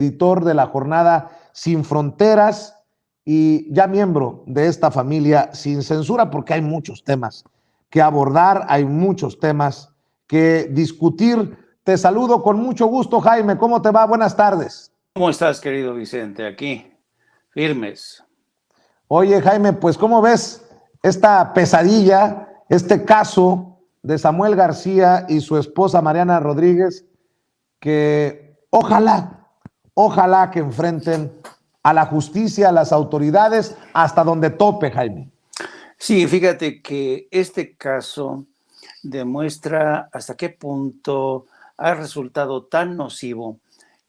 editor de la jornada Sin Fronteras y ya miembro de esta familia Sin Censura, porque hay muchos temas que abordar, hay muchos temas que discutir. Te saludo con mucho gusto, Jaime. ¿Cómo te va? Buenas tardes. ¿Cómo estás, querido Vicente? Aquí, firmes. Oye, Jaime, pues ¿cómo ves esta pesadilla, este caso de Samuel García y su esposa Mariana Rodríguez, que ojalá que enfrenten a la justicia, a las autoridades, hasta donde tope, Jaime? Sí, fíjate que este caso demuestra hasta qué punto ha resultado tan nocivo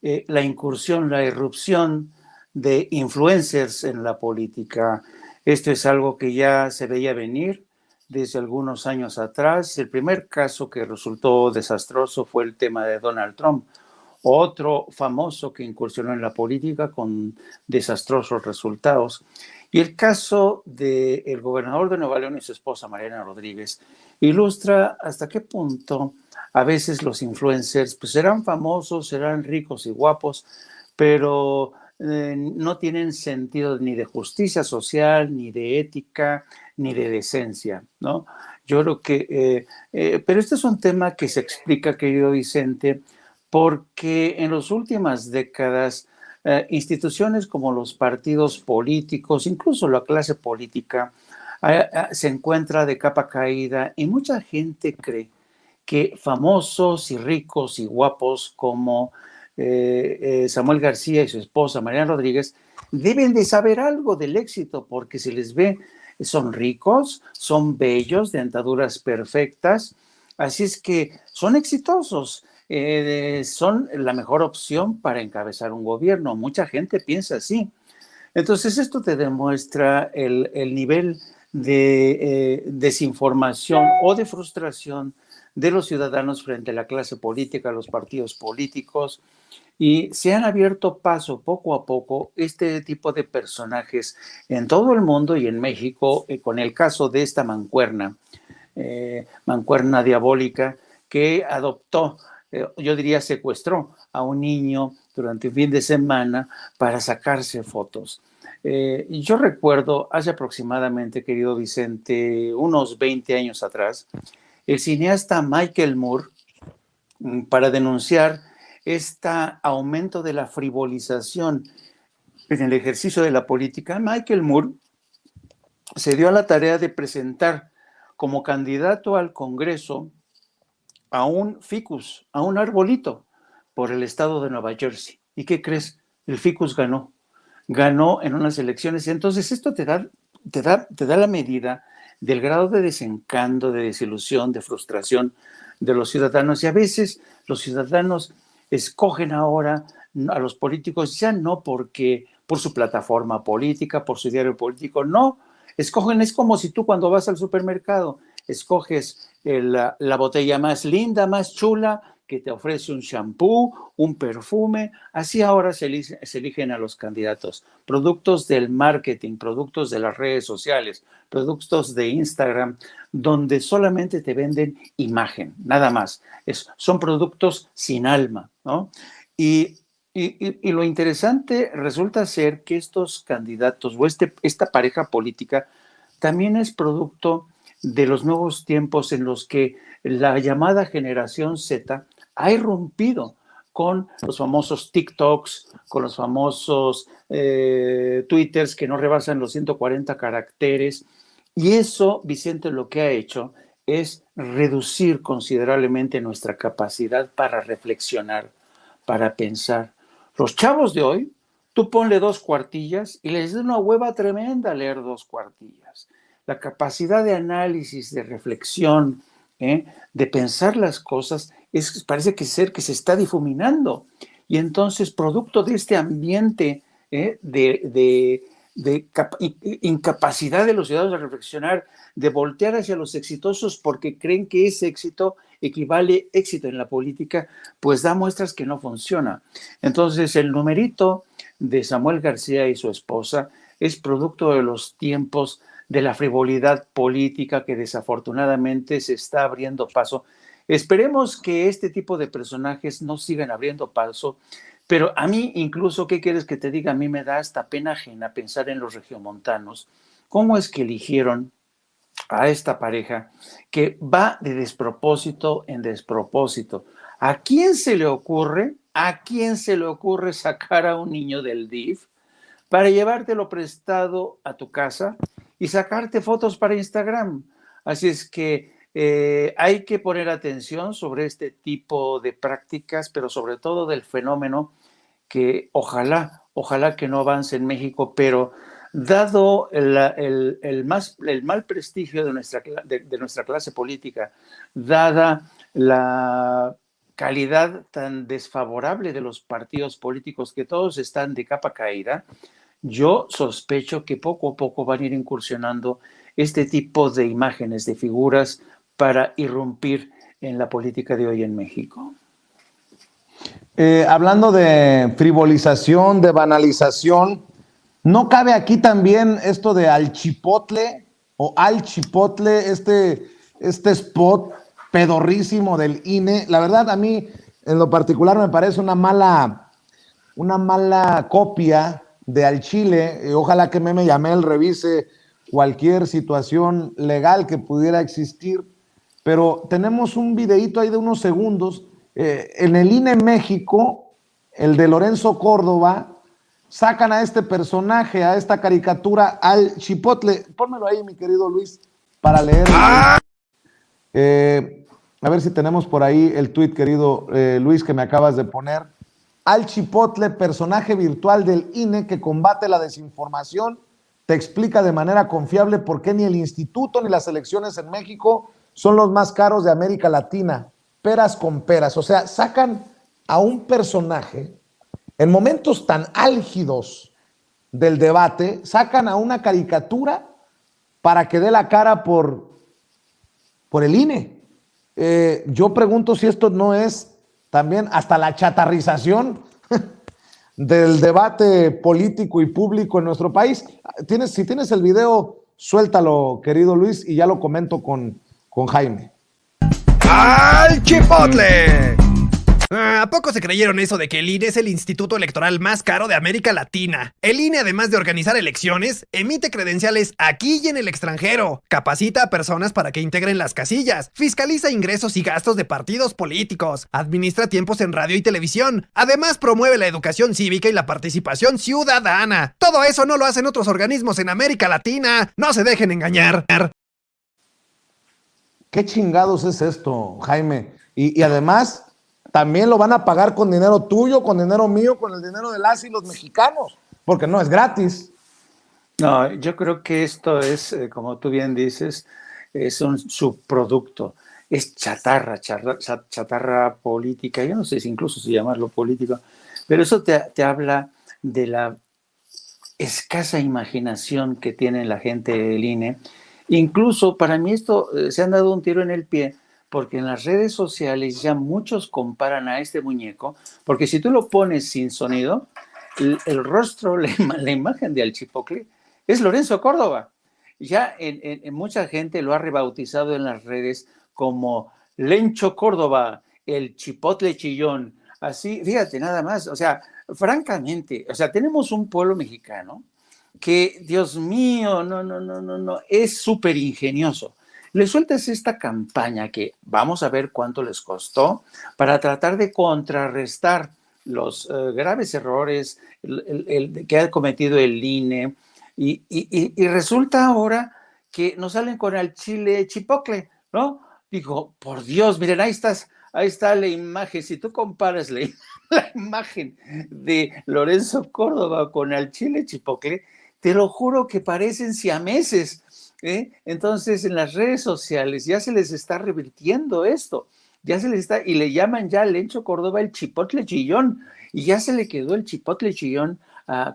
la incursión, la irrupción de influencers en la política. Esto es algo que ya se veía venir desde algunos años atrás. El primer caso que resultó desastroso fue el tema de Donald Trump, otro famoso que incursionó en la política con desastrosos resultados. Y el caso del gobernador de Nuevo León y su esposa Mariana Rodríguez ilustra hasta qué punto a veces los influencers pues serán famosos, serán ricos y guapos, pero no tienen sentido ni de justicia social, ni de ética, ni de decencia, ¿no? Yo creo que, pero este es un tema que se explica, querido Vicente, porque en las últimas décadas instituciones como los partidos políticos, incluso la clase política, se encuentra de capa caída y mucha gente cree que famosos y ricos y guapos como Samuel García y su esposa Mariana Rodríguez deben de saber algo del éxito porque se les ve, son ricos, son bellos, dentaduras perfectas, así es que son exitosos. Son la mejor opción para encabezar un gobierno. Mucha gente piensa así. Entonces, esto te demuestra el nivel de desinformación o de frustración de los ciudadanos frente a la clase política, a los partidos políticos, y se han abierto paso poco a poco este tipo de personajes en todo el mundo y en México, con el caso de esta mancuerna diabólica que adoptó, yo diría secuestró a un niño durante un fin de semana para sacarse fotos. Yo recuerdo hace aproximadamente, querido Vicente, unos 20 años atrás, el cineasta Michael Moore, para denunciar este aumento de la frivolización en el ejercicio de la política, Michael Moore se dio a la tarea de presentar como candidato al Congreso a un ficus, a un arbolito, por el estado de Nueva Jersey. ¿Y qué crees? El ficus ganó en unas elecciones. Entonces esto te da la medida del grado de desencanto, de desilusión, de frustración de los ciudadanos. Y a veces los ciudadanos escogen ahora a los políticos ya no porque por su plataforma política, por su diario político, no. Escogen, es como si tú cuando vas al supermercado escoges la botella más linda, más chula, que te ofrece un shampoo, un perfume. Así ahora se eligen a los candidatos. Productos del marketing, productos de las redes sociales, productos de Instagram, donde solamente te venden imagen, nada más. Son productos sin alma, ¿no? Y lo interesante resulta ser que estos candidatos o esta pareja política también es producto de los nuevos tiempos en los que la llamada generación Z ha irrumpido con los famosos TikToks, con los famosos Twitters que no rebasan los 140 caracteres. Y eso, Vicente, lo que ha hecho es reducir considerablemente nuestra capacidad para reflexionar, para pensar. Los chavos de hoy, tú ponle 2 cuartillas y les da una hueva tremenda leer 2 cuartillas. La capacidad de análisis, de reflexión, de pensar las cosas, parece que se está difuminando. Y entonces, producto de este ambiente de incapacidad de los ciudadanos de reflexionar, de voltear hacia los exitosos porque creen que ese éxito equivale éxito en la política, pues da muestras que no funciona. Entonces, el numerito de Samuel García y su esposa es producto de los tiempos de la frivolidad política que desafortunadamente se está abriendo paso. Esperemos que este tipo de personajes no sigan abriendo paso, Pero a mí, incluso, ¿qué quieres que te diga? A mí me da hasta pena ajena pensar en los regiomontanos. ¿Cómo es que eligieron a esta pareja que va de despropósito en despropósito? ¿A quién se le ocurre? ¿A quién se le ocurre sacar a un niño del DIF para llevártelo prestado a tu casa y sacarte fotos para Instagram? Así es que hay que poner atención sobre este tipo de prácticas, pero sobre todo del fenómeno que ojalá que no avance en México, pero dado el mal prestigio de nuestra clase política, dada la calidad tan desfavorable de los partidos políticos, que todos están de capa caída, yo sospecho que poco a poco van a ir incursionando este tipo de imágenes, de figuras, para irrumpir en la política de hoy en México. Hablando de frivolización, de banalización, ¿no cabe aquí también esto de al chipotle o al chipotle, este spot pedorrísimo del INE? La verdad, a mí en lo particular me parece una mala copia de al chile. Ojalá que Meme Yamel revise cualquier situación legal que pudiera existir, pero tenemos un videíto ahí de unos segundos. En el INE México, el de Lorenzo Córdoba, sacan a este personaje, a esta caricatura, al chipotle. Pónmelo ahí, mi querido Luis, para leer. A ver si tenemos por ahí el tuit, querido Luis, que me acabas de poner. Al chipotle, personaje virtual del INE que combate la desinformación, te explica de manera confiable por qué ni el instituto ni las elecciones en México son los más caros de América Latina. Peras con peras. O sea, sacan a un personaje en momentos tan álgidos del debate, sacan a una caricatura para que dé la cara por el INE. Yo pregunto si esto no es también hasta la chatarrización del debate político y público en nuestro país. Si tienes el video, suéltalo, querido Luis, y ya lo comento con Jaime. ¡Al chipotle! ¿A poco se creyeron eso de que el INE es el instituto electoral más caro de América Latina? El INE, además de organizar elecciones, emite credenciales aquí y en el extranjero, capacita a personas para que integren las casillas, fiscaliza ingresos y gastos de partidos políticos, administra tiempos en radio y televisión, además promueve la educación cívica y la participación ciudadana. Todo eso no lo hacen otros organismos en América Latina. No se dejen engañar. ¿Qué chingados es esto, Jaime? Y además, también lo van a pagar con dinero tuyo, con dinero mío, con el dinero de las y los mexicanos, porque no es gratis. No, yo creo que esto es, como tú bien dices, es un subproducto, es chatarra política, yo no sé si incluso si llamarlo político, pero eso te habla de la escasa imaginación que tiene la gente del INE. Incluso para mí esto se han dado un tiro en el pie, porque en las redes sociales ya muchos comparan a este muñeco, porque si tú lo pones sin sonido, el rostro, la imagen de Al Chipotle es Lorenzo Córdoba. Ya en mucha gente lo ha rebautizado en las redes como Lencho Córdoba, el chipotle chillón. Así, fíjate, nada más. O sea, francamente, o sea, tenemos un pueblo mexicano que, Dios mío, no, es súper ingenioso. Le sueltas esta campaña que vamos a ver cuánto les costó para tratar de contrarrestar los graves errores que ha cometido el INE, y resulta ahora que nos salen con el chile chipotle, ¿no? Digo, por Dios, miren, ahí está la imagen. Si tú comparas la imagen de Lorenzo Córdoba con el chile chipotle, te lo juro que parecen siameses, ¿eh? Entonces, en las redes sociales ya se les está revirtiendo esto, ya se les está, y le llaman ya a Lencho Córdoba el chipotle chillón, y ya se le quedó el chipotle chillón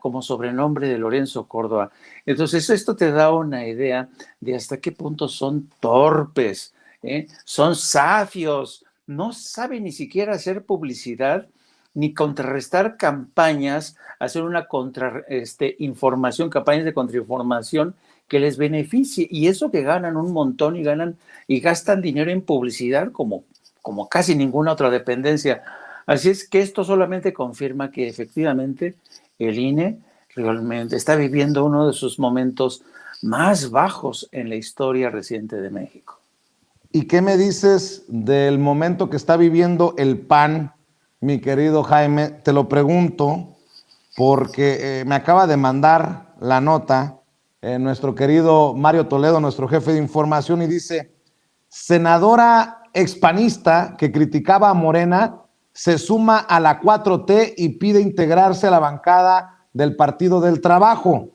como sobrenombre de Lorenzo Córdoba. Entonces, esto te da una idea de hasta qué punto son torpes, ¿eh? Son safios, no saben ni siquiera hacer publicidad, ni contrarrestar campañas, hacer una información, campañas de contrainformación que les beneficie, y eso que ganan un montón y gastan dinero en publicidad como casi ninguna otra dependencia Así es que esto solamente confirma que efectivamente el INE realmente está viviendo uno de sus momentos más bajos en la historia reciente de México. ¿Y qué me dices del momento que está viviendo el PAN, mi querido Jaime? Te lo pregunto porque me acaba de mandar la nota nuestro querido Mario Toledo, nuestro jefe de información, y dice: senadora expanista que criticaba a Morena se suma a la 4T y pide integrarse a la bancada del Partido del Trabajo.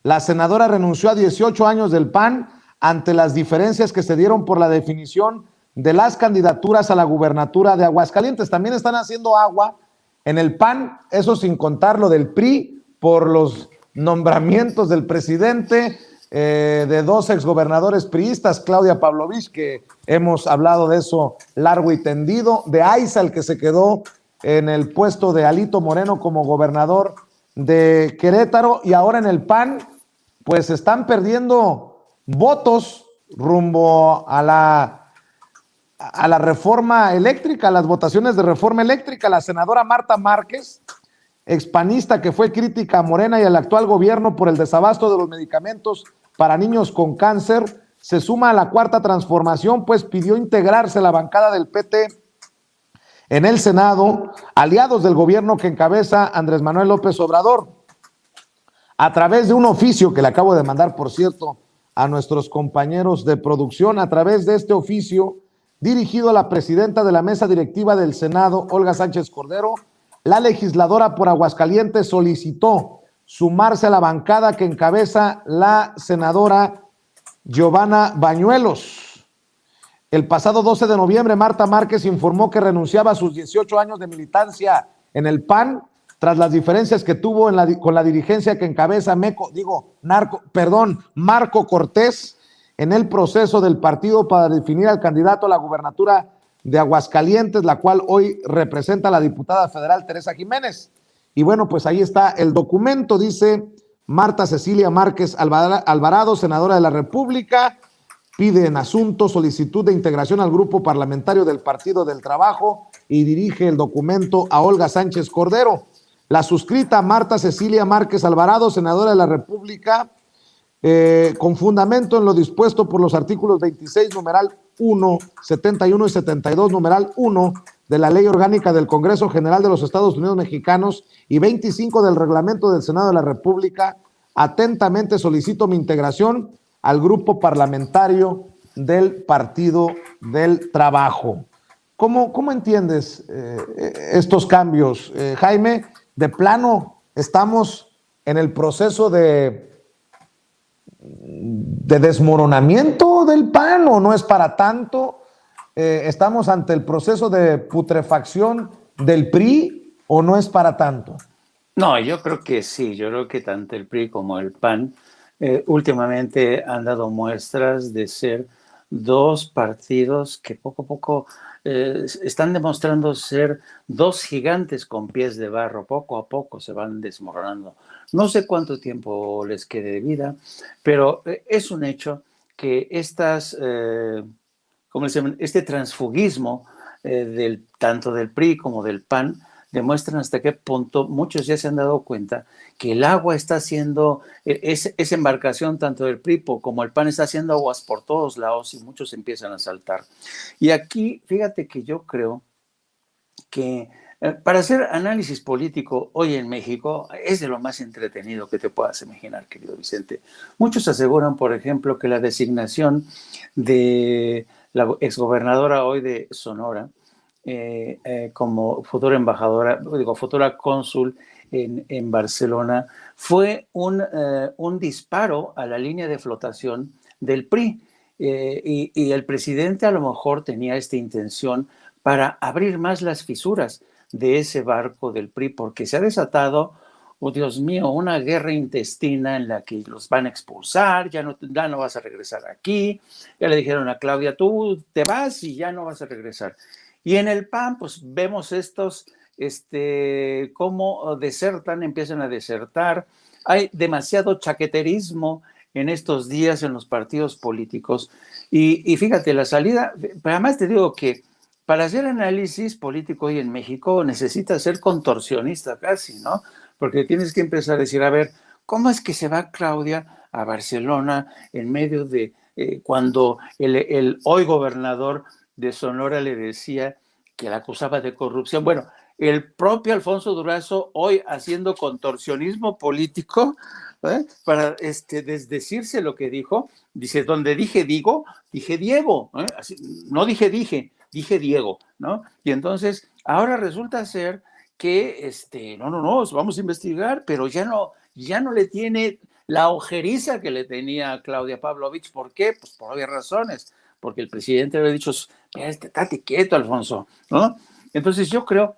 La senadora renunció a 18 años del PAN ante las diferencias que se dieron por la definición de las candidaturas a la gubernatura de Aguascalientes. También están haciendo agua en el PAN, eso sin contar lo del PRI, por los nombramientos del presidente, de dos exgobernadores priistas, Claudia Pavlovich, que hemos hablado de eso largo y tendido, de Aiza, el que se quedó en el puesto de Alito Moreno como gobernador de Querétaro, y ahora en el PAN, pues están perdiendo votos rumbo a la reforma eléctrica, a las votaciones de reforma eléctrica. La senadora Marta Márquez, expanista que fue crítica a Morena y al actual gobierno por el desabasto de los medicamentos para niños con cáncer, se suma a la Cuarta Transformación, pues pidió integrarse a la bancada del PT en el Senado, aliados del gobierno que encabeza Andrés Manuel López Obrador. A través de un oficio que le acabo de mandar, por cierto, a nuestros compañeros de producción, a través de este oficio dirigido a la presidenta de la mesa directiva del Senado, Olga Sánchez Cordero, la legisladora por Aguascalientes solicitó sumarse a la bancada que encabeza la senadora Giovanna Bañuelos. El pasado 12 de noviembre, Marta Márquez informó que renunciaba a sus 18 años de militancia en el PAN tras las diferencias que tuvo con la dirigencia que encabeza Marco Cortés en el proceso del partido para definir al candidato a la gubernatura de Aguascalientes, la cual hoy representa la diputada federal Teresa Jiménez. Y bueno, pues ahí está el documento, dice: Marta Cecilia Márquez Alvarado, senadora de la República, pide en asunto solicitud de integración al grupo parlamentario del Partido del Trabajo y dirige el documento a Olga Sánchez Cordero. La suscrita Marta Cecilia Márquez Alvarado, senadora de la República, con fundamento en lo dispuesto por los artículos 26, numeral 1, 71 y 72, numeral 1 de la Ley Orgánica del Congreso General de los Estados Unidos Mexicanos y 25 del Reglamento del Senado de la República, atentamente solicito mi integración al grupo parlamentario del Partido del Trabajo. ¿Cómo entiendes estos cambios, Jaime? De plano, estamos en el proceso de desmoronamiento del PAN, ¿o no es para tanto? ¿Estamos ante el proceso de putrefacción del PRI o no es para tanto? No, yo creo que sí, yo creo que tanto el PRI como el PAN últimamente han dado muestras de ser dos partidos que poco a poco están demostrando ser dos gigantes con pies de barro. Poco a poco se van desmoronando. No sé cuánto tiempo les quede de vida, pero es un hecho que este transfugismo tanto del PRI como del PAN demuestran hasta qué punto muchos ya se han dado cuenta que el agua está haciendo, esa embarcación tanto del PRI como el PAN está haciendo aguas por todos lados y muchos empiezan a saltar. Y aquí, fíjate que yo creo que para hacer análisis político hoy en México es de lo más entretenido que te puedas imaginar, querido Vicente. Muchos aseguran, por ejemplo, que la designación de la exgobernadora hoy de Sonora como futura embajadora, futura cónsul en Barcelona, fue un disparo a la línea de flotación del PRI. Y el presidente a lo mejor tenía esta intención para abrir más las fisuras de ese barco del PRI, porque se ha desatado, oh Dios mío, una guerra intestina en la que los van a expulsar, ya no vas a regresar aquí, ya le dijeron a Claudia, tú te vas y ya no vas a regresar. Y en el PAN, pues vemos estos, cómo empiezan a desertar, hay demasiado chaqueterismo en estos días en los partidos políticos, y fíjate, la salida, además te digo que para hacer análisis político hoy en México necesitas ser contorsionista casi, ¿no? Porque tienes que empezar a decir, a ver, ¿cómo es que se va Claudia a Barcelona en medio de cuando el hoy gobernador de Sonora le decía que la acusaba de corrupción? Bueno, el propio Alfonso Durazo hoy haciendo contorsionismo político para desdecirse lo que dijo, dice, donde dije digo, dije Diego, así, no dije Diego, ¿no? Y entonces ahora resulta ser que no, vamos a investigar, pero ya no le tiene la ojeriza que le tenía a Claudia Pavlovich. ¿Por qué? Pues por obvias razones, porque el presidente había dicho, estate quieto, Alfonso, ¿no? Entonces yo creo,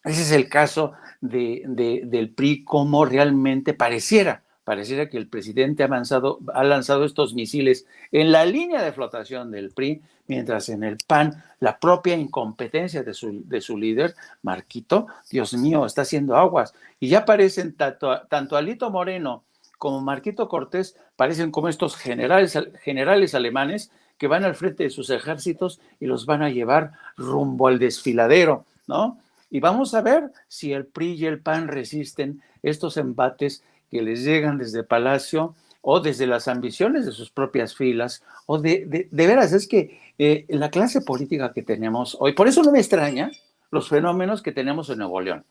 ese es el caso del PRI, como realmente pareciera que el presidente ha lanzado estos misiles en la línea de flotación del PRI, mientras en el PAN la propia incompetencia de su líder, Marquito, Dios mío, está haciendo aguas. Y ya parecen tanto Alito Moreno como Marquito Cortés, parecen como estos generales alemanes que van al frente de sus ejércitos y los van a llevar rumbo al desfiladero, ¿no? Y vamos a ver si el PRI y el PAN resisten estos embates que les llegan desde Palacio o desde las ambiciones de sus propias filas, o de veras, es que la clase política que tenemos hoy, por eso no me extraña los fenómenos que tenemos en Nuevo León.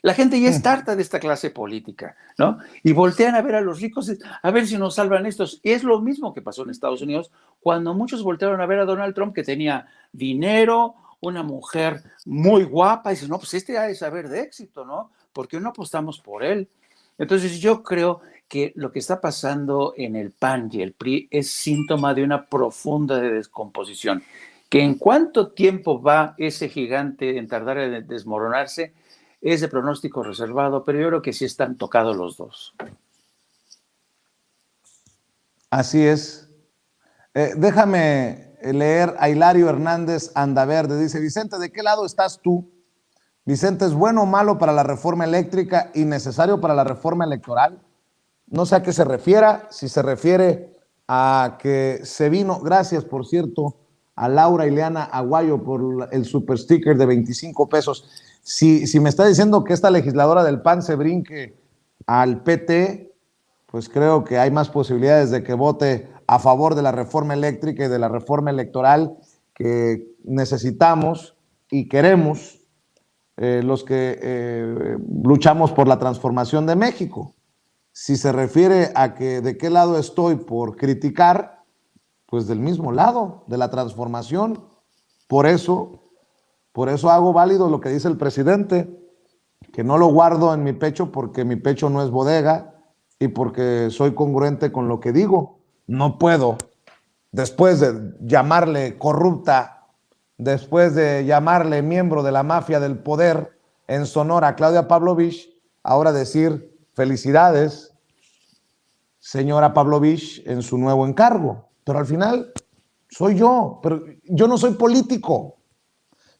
La gente ya está harta de esta clase política, ¿no? Y voltean a ver a los ricos, a ver si nos salvan estos. Y es lo mismo que pasó en Estados Unidos, cuando muchos voltearon a ver a Donald Trump, que tenía dinero, una mujer muy guapa, y dicen, no, pues ha de saber de éxito, ¿no? ¿Por qué no apostamos por él? Entonces yo creo que lo que está pasando en el PAN y el PRI es síntoma de una profunda descomposición, que en cuánto tiempo va ese gigante en tardar en desmoronarse, es de pronóstico reservado, pero yo creo que sí están tocados los dos. Así es. Déjame leer a Hilario Hernández Andaverde. Dice, Vicente, ¿de qué lado estás tú? Vicente, ¿es bueno o malo para la reforma eléctrica y necesario para la reforma electoral? No sé a qué se refiera, si se refiere a que se vino, gracias por cierto, a Laura Ileana Aguayo por el super sticker de 25 pesos. Si me está diciendo que esta legisladora del PAN se brinque al PT, pues creo que hay más posibilidades de que vote a favor de la reforma eléctrica y de la reforma electoral que necesitamos y queremos los que luchamos por la transformación de México. Si se refiere a que de qué lado estoy por criticar, pues del mismo lado, de la transformación. Por eso hago válido lo que dice el presidente, que no lo guardo en mi pecho porque mi pecho no es bodega y porque soy congruente con lo que digo. No puedo, después de llamarle corrupta, después de llamarle miembro de la mafia del poder en Sonora a Claudia Pavlovich, ahora decir felicidades, señora Pavlovich, en su nuevo encargo. Pero al final soy yo, pero yo no soy político,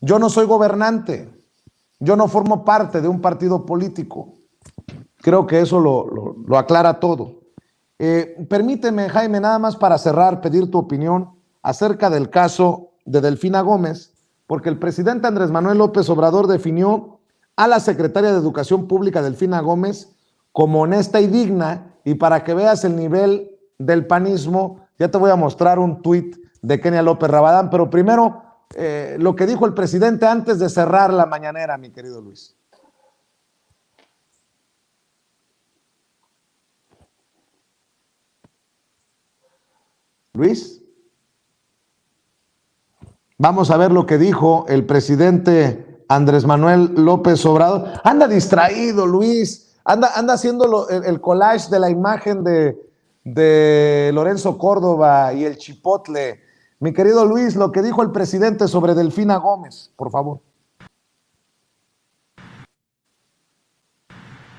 yo no soy gobernante, yo no formo parte de un partido político. Creo que eso lo aclara todo. Permíteme, Jaime, nada más para cerrar, pedir tu opinión acerca del caso de Delfina Gómez, porque el presidente Andrés Manuel López Obrador definió a la secretaria de Educación Pública, Delfina Gómez, como honesta y digna, y para que veas el nivel del panismo, ya te voy a mostrar un tuit de Kenia López Rabadán, pero primero lo que dijo el presidente antes de cerrar la mañanera, mi querido Luis. Luis, vamos a ver lo que dijo el presidente Andrés Manuel López Obrador. Anda distraído, Luis, anda haciendo el collage de la imagen de Lorenzo Córdoba y el chipotle. Mi querido Luis, lo que dijo el presidente sobre Delfina Gómez, por favor.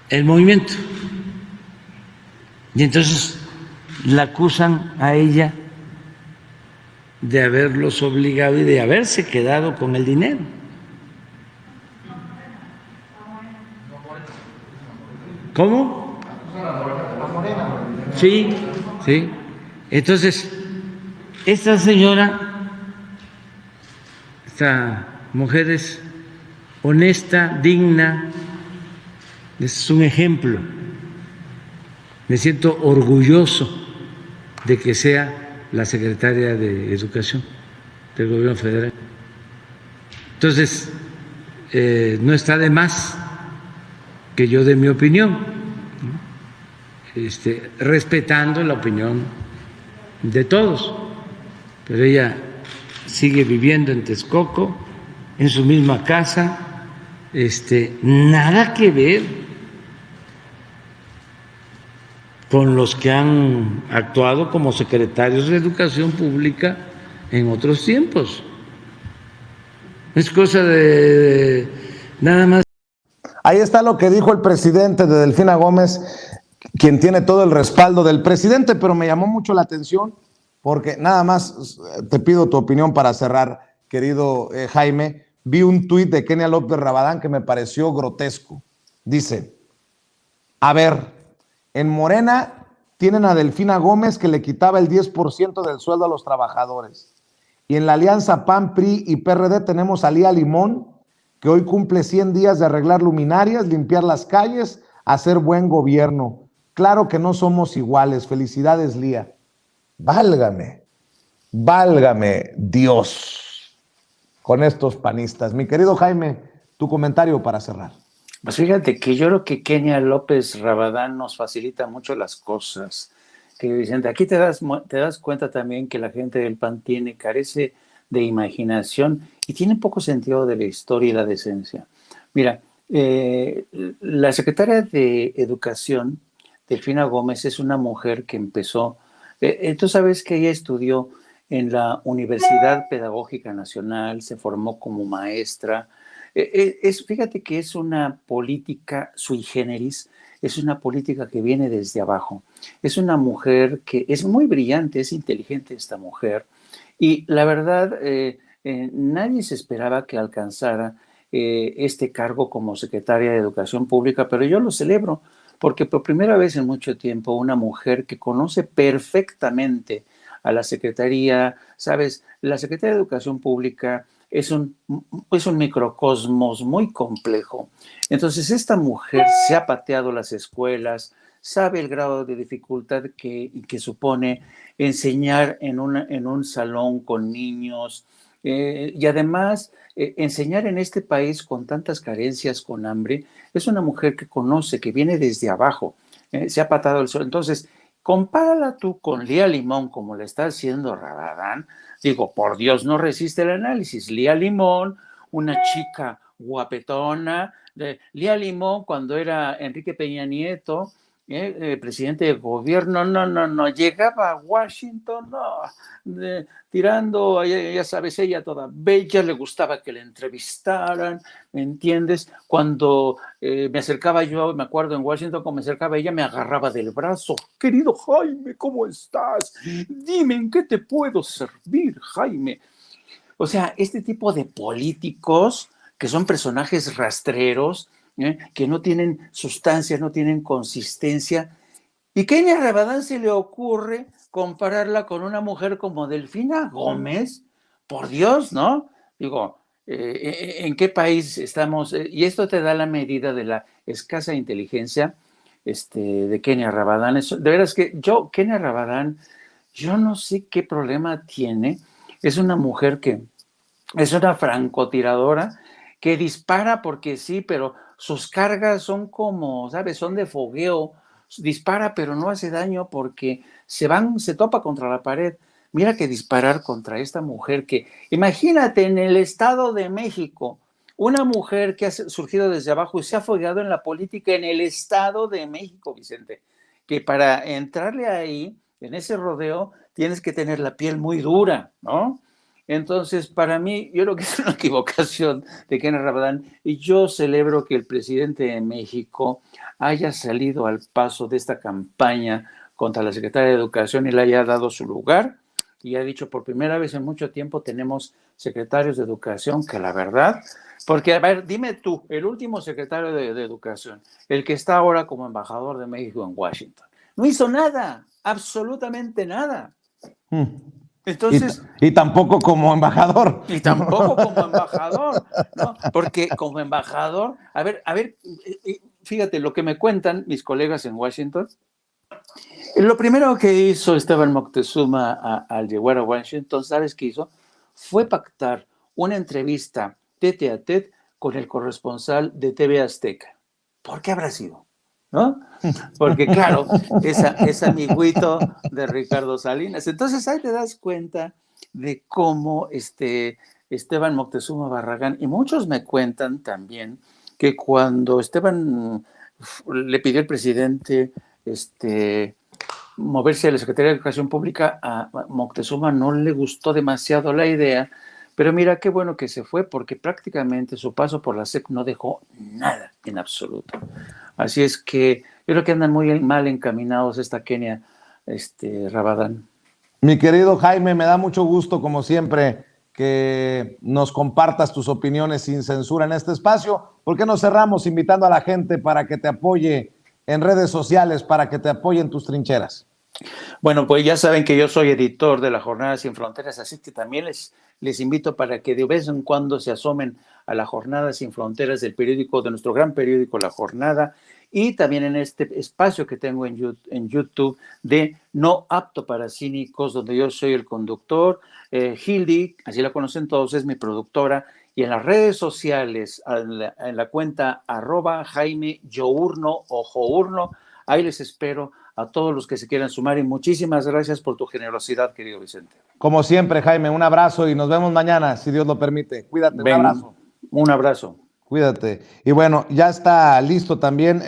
El movimiento. Y entonces la acusan a ella de haberlos obligado y de haberse quedado con el dinero. ¿Cómo? Sí, sí. Entonces, esta señora Esta mujer es honesta, digna, es un ejemplo. Me siento orgulloso de que sea la secretaria de Educación del Gobierno Federal. Entonces, no está de más que yo dé mi opinión, respetando la opinión de todos, pero ella sigue viviendo en Texcoco, en su misma casa, nada que ver con los que han actuado como secretarios de Educación Pública en otros tiempos. Es cosa de nada más. Ahí está lo que dijo el presidente de Delfina Gómez, quien tiene todo el respaldo del presidente, pero me llamó mucho la atención porque nada más te pido tu opinión para cerrar, querido Jaime. Vi un tuit de Kenia López Rabadán que me pareció grotesco. Dice, a ver, en Morena tienen a Delfina Gómez que le quitaba el 10% del sueldo a los trabajadores. Y en la alianza PAN, PRI y PRD tenemos a Lía Limón, que hoy cumple 100 días de arreglar luminarias, limpiar las calles, hacer buen gobierno. Claro que no somos iguales. Felicidades, Lía. Válgame Dios con estos panistas. Mi querido Jaime, tu comentario para cerrar. Pues fíjate que yo creo que Kenia López Rabadán nos facilita mucho las cosas. Que Vicente, aquí te das cuenta también que la gente del PAN carece de imaginación y tiene poco sentido de la historia y la decencia. Mira, la secretaria de Educación, Delfina Gómez, es una mujer que empezó, tú sabes que ella estudió en la Universidad Pedagógica Nacional, se formó como maestra. Fíjate que es una política sui generis, es una política que viene desde abajo. Es una mujer que es muy brillante, es inteligente esta mujer. Y la verdad, nadie se esperaba que alcanzara este cargo como secretaria de Educación Pública, pero yo lo celebro porque por primera vez en mucho tiempo una mujer que conoce perfectamente a la Secretaría, ¿sabes? La Secretaría de Educación Pública es un microcosmos muy complejo. Entonces, esta mujer se ha pateado las escuelas, sabe el grado de dificultad que supone enseñar en un salón con niños y además enseñar en este país con tantas carencias, con hambre. Es una mujer que conoce, que viene desde abajo, se ha pateado el suelo. Entonces, compárala tú con Lía Limón, como le está haciendo Rabadán. Digo, por Dios, no resiste el análisis. Lía Limón, una chica guapetona. Lía Limón, cuando era Enrique Peña Nieto, presidente de gobierno, no, llegaba a Washington, tirando, ya sabes, ella toda bella, le gustaba que le entrevistaran, ¿me entiendes? Cuando me acercaba yo, me acuerdo en Washington, cuando me acercaba ella, me agarraba del brazo. Querido Jaime, ¿cómo estás? Dime, ¿en qué te puedo servir, Jaime? O sea, este tipo de políticos que son personajes rastreros, que no tienen sustancia, no tienen consistencia. ¿Y Kenia Rabadán se le ocurre compararla con una mujer como Delfina Gómez? Por Dios, ¿no? Digo, ¿en qué país estamos? Y esto te da la medida de la escasa inteligencia de Kenia Rabadán. De veras que Kenia Rabadán, yo no sé qué problema tiene. Es una mujer que es una francotiradora que dispara porque sí, pero sus cargas son como, ¿sabes? Son de fogueo. Dispara, pero no hace daño porque se topa contra la pared. Mira que disparar contra esta mujer que, imagínate, en el Estado de México, una mujer que ha surgido desde abajo y se ha fogueado en la política en el Estado de México, Vicente, que para entrarle ahí, en ese rodeo, tienes que tener la piel muy dura, ¿no? Entonces, para mí, yo creo que es una equivocación de Kenia Rabadán y yo celebro que el presidente de México haya salido al paso de esta campaña contra la Secretaría de Educación y le haya dado su lugar y ha dicho por primera vez en mucho tiempo tenemos secretarios de Educación que la verdad, porque a ver, dime tú, el último secretario de Educación, el que está ahora como embajador de México en Washington, no hizo nada, absolutamente nada. Entonces, y tampoco como embajador. y tampoco como embajador, ¿no? Porque como embajador, a ver, fíjate lo que me cuentan mis colegas en Washington. Lo primero que hizo Esteban Moctezuma al llegar a Washington, ¿sabes qué hizo? Fue pactar una entrevista tete a tete con el corresponsal de TV Azteca. ¿Por qué habrá sido? ¿No? Porque claro, es amiguito de Ricardo Salinas. Entonces ahí te das cuenta de cómo Esteban Moctezuma Barragán, y muchos me cuentan también que cuando Esteban le pidió al presidente moverse a la Secretaría de Educación Pública, a Moctezuma no le gustó demasiado la idea, pero mira qué bueno que se fue, porque prácticamente su paso por la SEP no dejó nada en absoluto. Así es que yo creo que andan muy mal encaminados esta Kenia Rabadán. Mi querido Jaime, me da mucho gusto, como siempre, que nos compartas tus opiniones sin censura en este espacio. ¿Por qué no cerramos invitando a la gente para que te apoye en redes sociales, para que te apoye en tus trincheras? Bueno, pues ya saben que yo soy editor de La Jornada Sin Fronteras, así que también les invito para que de vez en cuando se asomen a La Jornada Sin Fronteras del periódico, de nuestro gran periódico La Jornada, y también en este espacio que tengo en YouTube de No Apto para Cínicos, donde yo soy el conductor. Hildy, así la conocen todos, es mi productora, y en las redes sociales, en la cuenta @Jaime Yourno o Journo, ahí les espero a todos los que se quieran sumar, y muchísimas gracias por tu generosidad, querido Vicente. Como siempre, Jaime, un abrazo y nos vemos mañana, si Dios lo permite. Cuídate, un abrazo. Un abrazo. Cuídate. Y bueno, ya está listo también